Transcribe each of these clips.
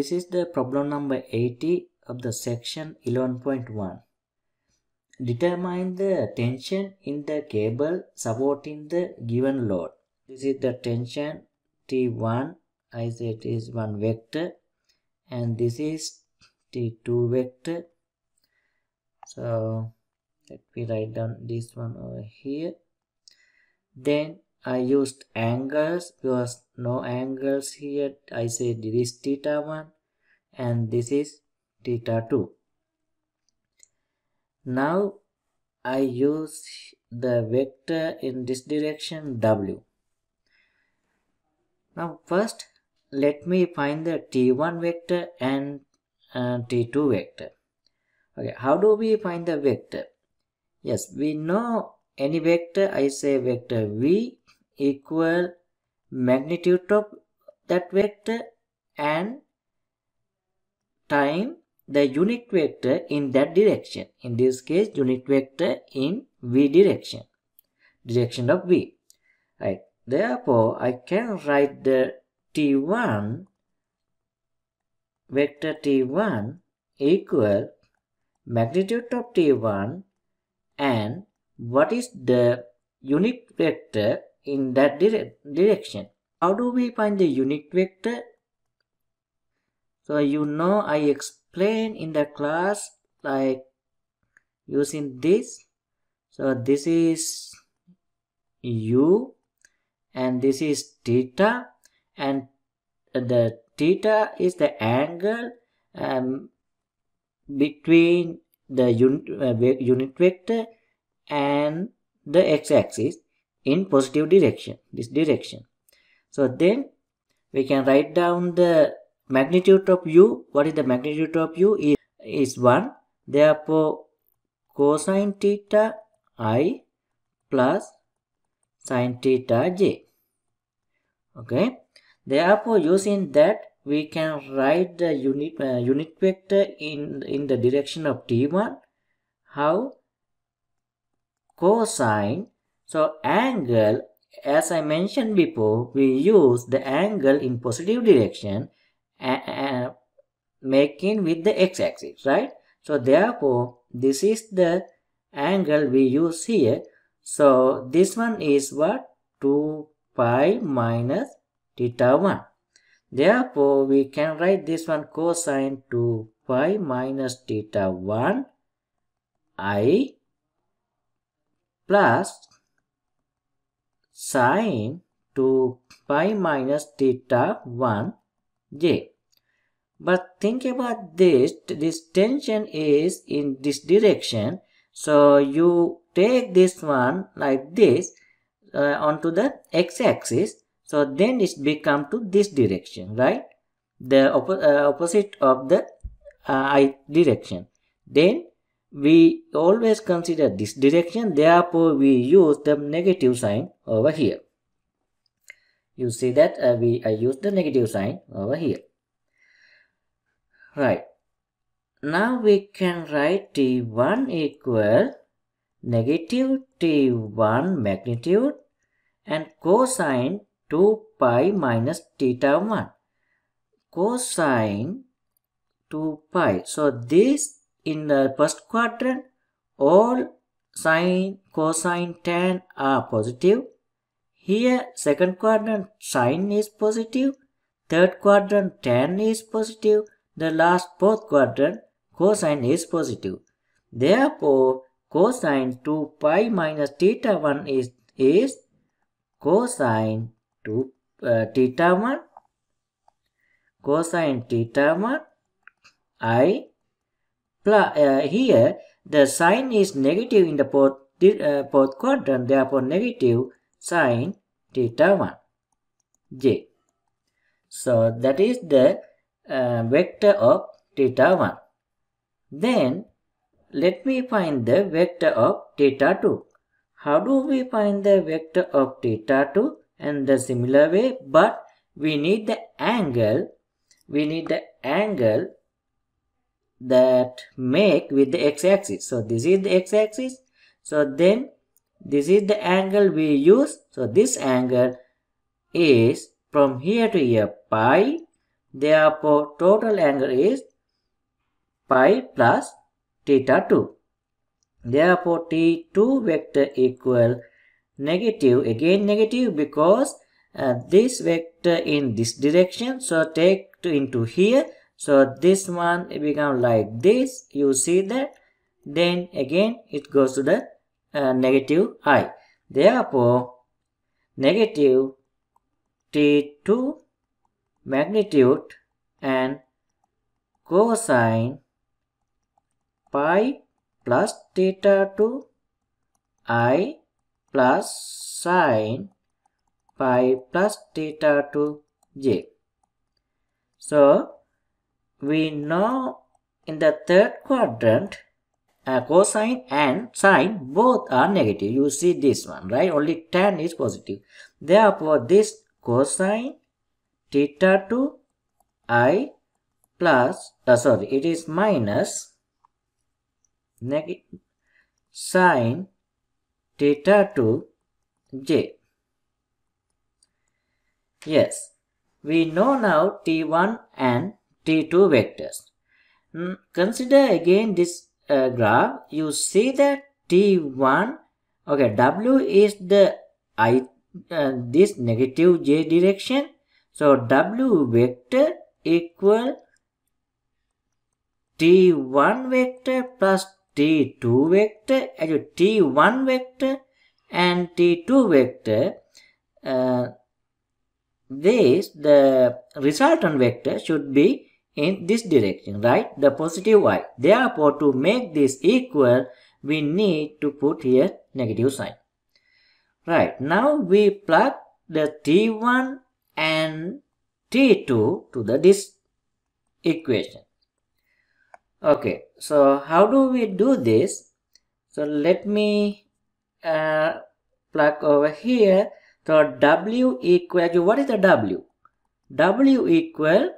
this is the problem number 80 of the section 11.1. Determine the tension in the cable supporting the given load. This is the tension T1. I say it is one vector, and this is T2 vector. So let me write down this one over here. Then I used angles because no angles here. I say this is theta1 and this is theta2. Now I use the vector in this direction W. Now first let me find the T1 vector and T2 vector. Okay, how do we find the vector? Yes, we know any vector. I say vector V equal magnitude of that vector and time the unit vector in that direction. In this case, unit vector in V direction of V. Right. Therefore, I can write the T1 vector T1 equal magnitude of T1 and what is the unit vector in that direction. How do we find the unit vector? So you know I explained in the class like using this. So this is U and this is theta, and the theta is the angle between the unit vector and the x-axis in positive direction, this direction. So then we can write down the magnitude of U. What is the magnitude of U? Is 1. Therefore, cosine theta I plus sine theta j. Okay. Therefore, using that, we can write the unit vector in the direction of T1. How? Cosine. So angle, as I mentioned before, we use the angle in positive direction making with the x-axis, right? So therefore, this is the angle we use here. So this one is what? 2 pi minus theta 1. Therefore, we can write this one cosine 2 pi minus theta 1 I plus sine 2 pi minus theta 1 j. But think about this tension is in this direction. So you take this one like this onto the x-axis. So then it's become to this direction, right? The opposite of the I direction. Then we always consider this direction. Therefore, we use the negative sign over here. You see that I use the negative sign over here. Right. Now we can write T1 equal negative T1 magnitude and cosine 2 pi minus theta 1. Cosine 2 pi. So this in the first quadrant, all sine, cosine, tan are positive. Here, second quadrant, sine is positive. Third quadrant, tan is positive. The last fourth quadrant, cosine is positive. Therefore, cosine 2 pi minus theta 1 is cosine 2 theta 1. Cosine theta 1 I plus here the sign is negative in the fourth quadrant, therefore negative sine theta 1 j. So that is the vector of theta 1. Then let me find the vector of theta 2. How do we find the vector of theta 2? And the similar way, but we need the angle. We need the angle that make with the x-axis. So this is the x-axis. So then this is the angle we use. So this angle is from here to here pi Therefore, total angle is pi plus theta 2. Therefore, T2 vector equal negative, again negative because this vector in this direction, so take into here, so this one become like this, you see that, then again it goes to the negative I. Therefore, negative T2 magnitude and cosine pi plus theta 2 I plus sine pi plus theta 2 j. So, we know in the third quadrant, cosine and sine both are negative. You see this one, right? Only tan is positive. Therefore, this cosine theta 2 I plus, it is minus sine theta 2 j. Yes, we know now T1 and T2 vectors. Consider again this graph. You see that T1, okay, W is the this negative j direction. So W vector equal T1 vector plus T2 vector, T1 vector and T2 vector. The resultant vector should be in this direction, right? The positive y. Therefore, to make this equal, we need to put here negative sign. Right, now we plug the T1 and T2 to this equation. Okay, so how do we do this? So let me plug over here. So W equal, what is the W? W equal,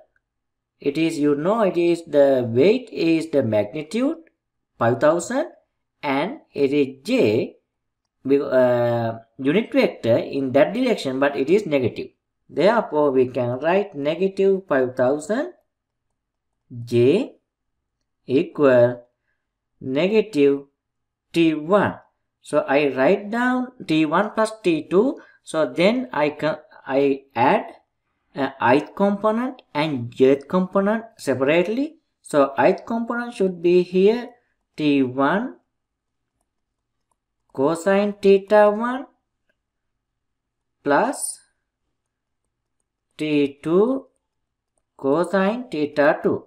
it is, it is the weight is the magnitude 5000 and it is J unit vector in that direction, but it is negative. Therefore, we can write negative 5000 J equal negative T1. So I write down T1 plus T2. So then I add ith component and jth component separately. So ith component should be here T1 cosine theta 1 plus T2 cosine theta 2.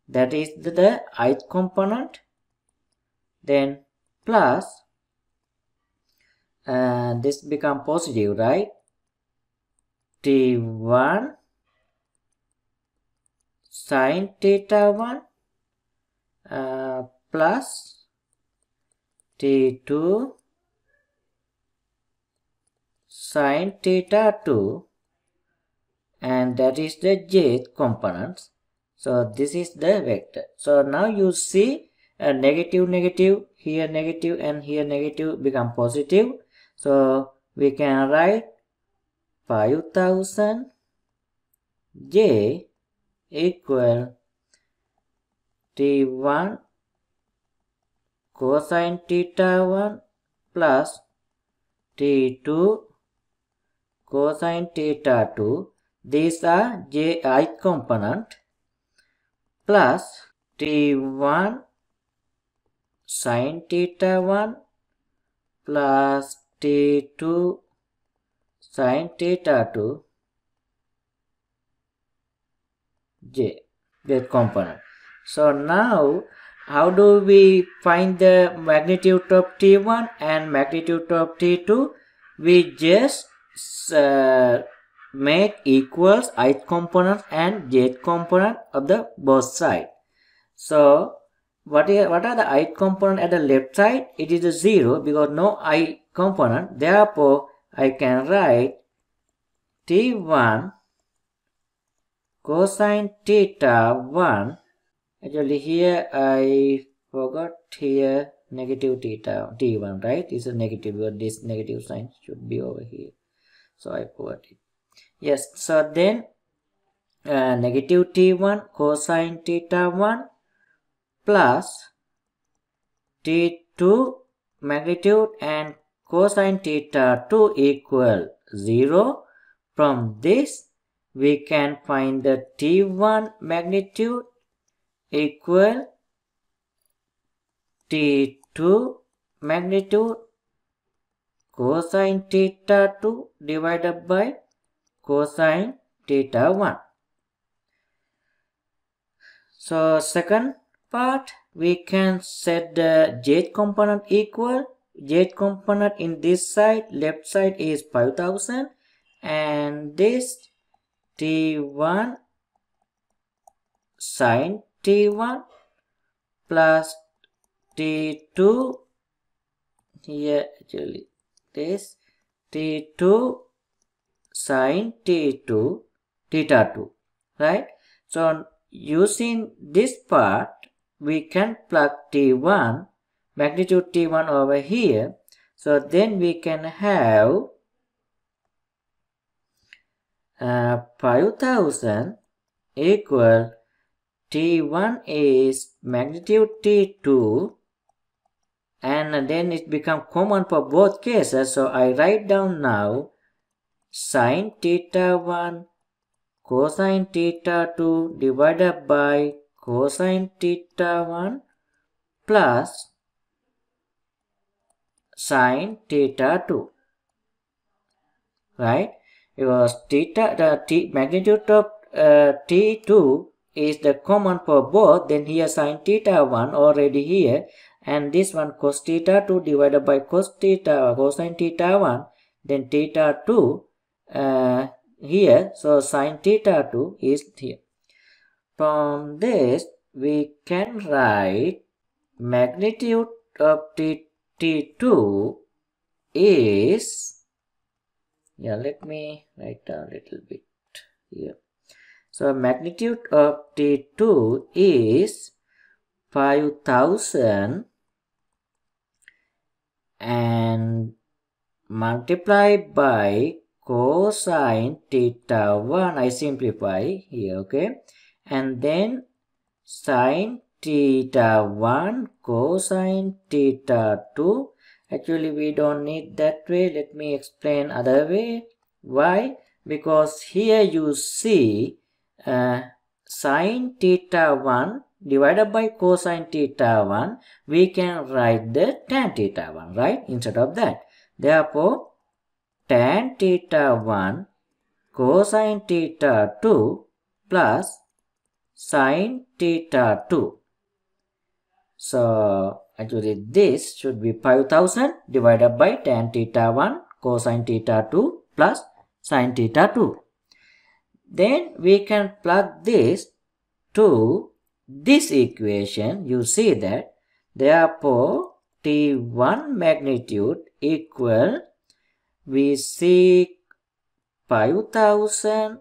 That is the ith component. Then plus this become positive, right? T1 sine theta 1 plus T2 sine theta 2, and that is the jth components. So this is the vector. So now you see negative, negative, here negative and here negative become positive. So we can write 5000 J equal T1 cosine theta 1 plus T2 cosine theta 2. These are ith component plus T1 sine theta 1 plus T2 sine theta 2 j component. So now how do we find the magnitude of T1 and magnitude of T2? We just make equals ith component and jth component of the both side. So what are the ith component at the left side? It is a 0 because no ith component. Therefore, I can write T1 cosine theta 1. Actually here I forgot here negative theta T1, right? This is negative because this negative sign should be over here. So I forgot it. Yes, so then negative t1 cosine theta 1 plus t2 magnitude and cosine theta 2 equal 0. From this, we can find the t1 magnitude equal t2 magnitude cosine theta 2 divided by cosine theta 1. So second part, we can set the j component equal. J component in this side, left side is 5000, and this t1 sine t1 plus t2 here actually this t2 sine t2 theta 2, right? So using this part, we can plug t1 magnitude t1 over here. So then we can have 5000 equal t1 is magnitude t2, and then it becomes common for both cases. So I write down now sine theta 1 cosine theta 2 divided by cosine theta 1 plus sine theta 2, right? Because the magnitude of t2 is the common for both, then here sine theta 1 already here, and this one cos theta 2 divided by cosine theta 1, then theta 2 here, so sine theta 2 is here. From this, we can write magnitude of t2 is, let me write a little bit here. So magnitude of t2 is 5000 and multiplied by cosine theta 1, I simplify here, okay, and then sine theta 1 cosine theta 2. Actually, we don't need that way. Let me explain other way. Why? Because here you see sine theta 1 divided by cosine theta 1, we can write the tan theta 1, right, instead of that. Therefore, tan theta 1 cosine theta 2 plus sine theta 2. So actually this should be 5000 divided by tan theta 1 cosine theta 2 plus sine theta 2. Then we can plug this to this equation. You see that therefore t1 magnitude equal, we see 5000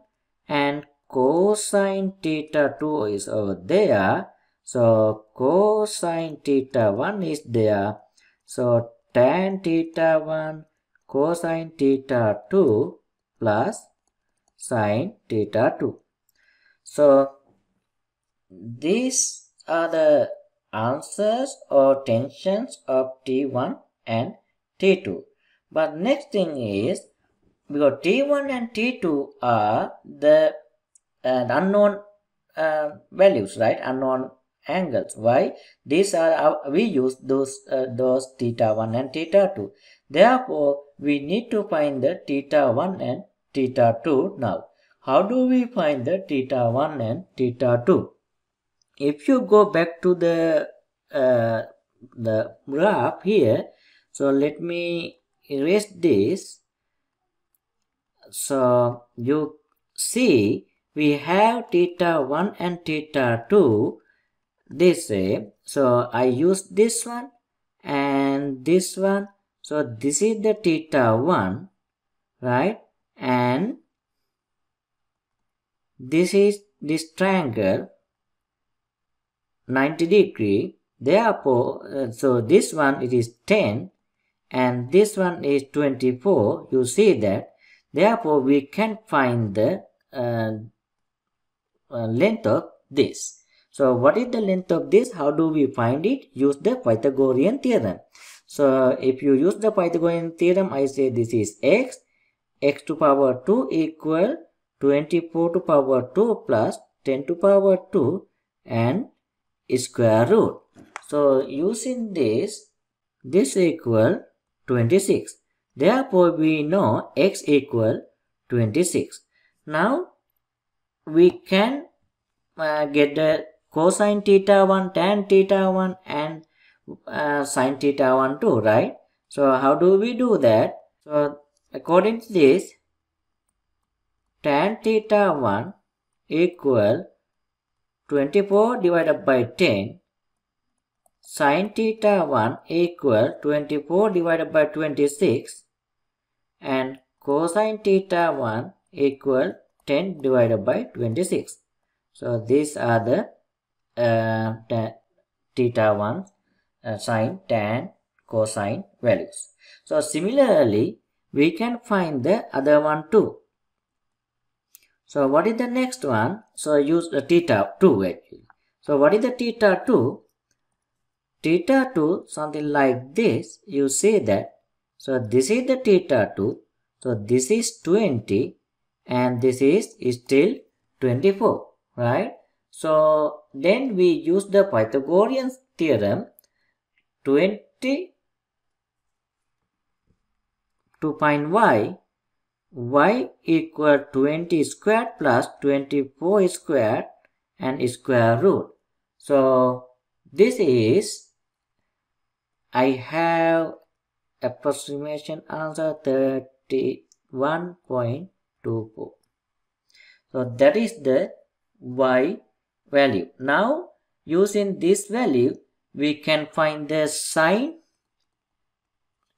and cosine theta 2 is over there. So cosine theta 1 is there. So tan theta 1 cosine theta 2 plus sine theta 2. So these are the answers or tensions of T1 and T2. But next thing is, because T1 and T2 are the unknown values, right? Unknown angles. Why? These are we use those theta 1 and theta 2. Therefore, we need to find the theta 1 and theta 2 now. How do we find the theta 1 and theta 2? If you go back to the graph here, so let me erase this. So you see we have theta 1 and theta 2 this way. So I use this one and this one. So this is the theta 1, right? And this is this triangle 90 degree. Therefore, so this one it is 10 and this one is 24. You see that. Therefore, we can find the length of this. So what is the length of this? How do we find it? Use the Pythagorean theorem. So if you use the Pythagorean theorem, I say this is x to power 2 equal 24 to power 2 plus 10 to power 2 and square root. So using this equal 26. Therefore, we know x equal 26. Now, we can get the cosine theta 1, tan theta 1 and sine theta 1 too, right? So, how do we do that? So, according to this, tan theta 1 equal 24 divided by 10. Sin theta 1 equal 24 divided by 26 and cosine theta 1 equal 10 divided by 26. So these are the theta 1, sine, tan, cosine values. So similarly, we can find the other one too. So what is the next one? So use the theta 2 actually. So what is the theta 2? Theta 2, something like this, you see that. So this is the theta 2. So this is 20 and this is still 24, right? So then we use the Pythagorean theorem 20 to find y equal 20 squared plus 24 squared and square root. So this is, I have approximation answer 31.24. So that is the y value. Now using this value, we can find the sine,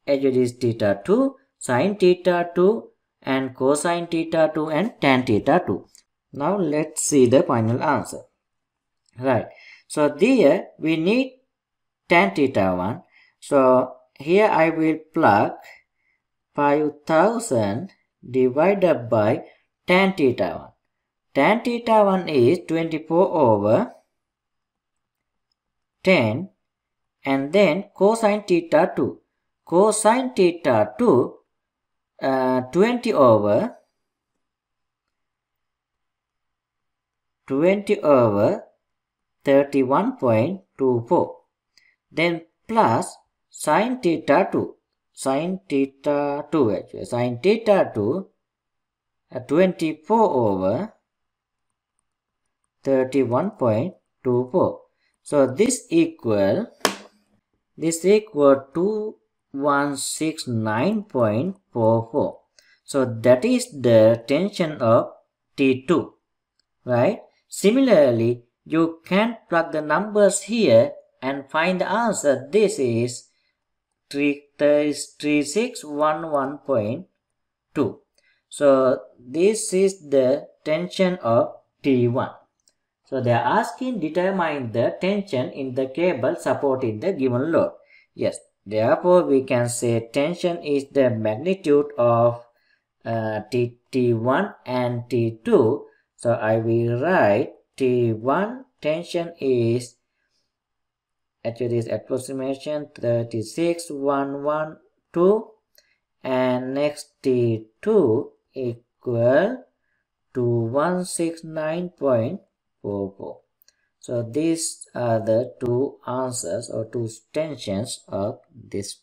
as it is theta 2, sine theta 2 and cosine theta 2 and tan theta 2. Now let's see the final answer. Right. So there we need tan theta 1. So here I will plug 5000 divided by tan theta 1. Tan theta 1 is 24 over 10 and then cosine theta 2. Cosine theta 2 20 over 31.24. Then plus sine theta 2. Sine theta 2 actually. Sine theta 2 24 over 31.24. So this equal 2169.44. So that is the tension of T2, right? Similarly, you can plug the numbers here and find the answer. This is 3611.2. So this is the tension of T1. So they are asking determine the tension in the cable supporting the given load. Yes, therefore we can say tension is the magnitude of T1 and T2. So I will write T1 tension is, actually is approximation 36,112 and next T2 equal to 169.44. So these are the two answers or two tensions of this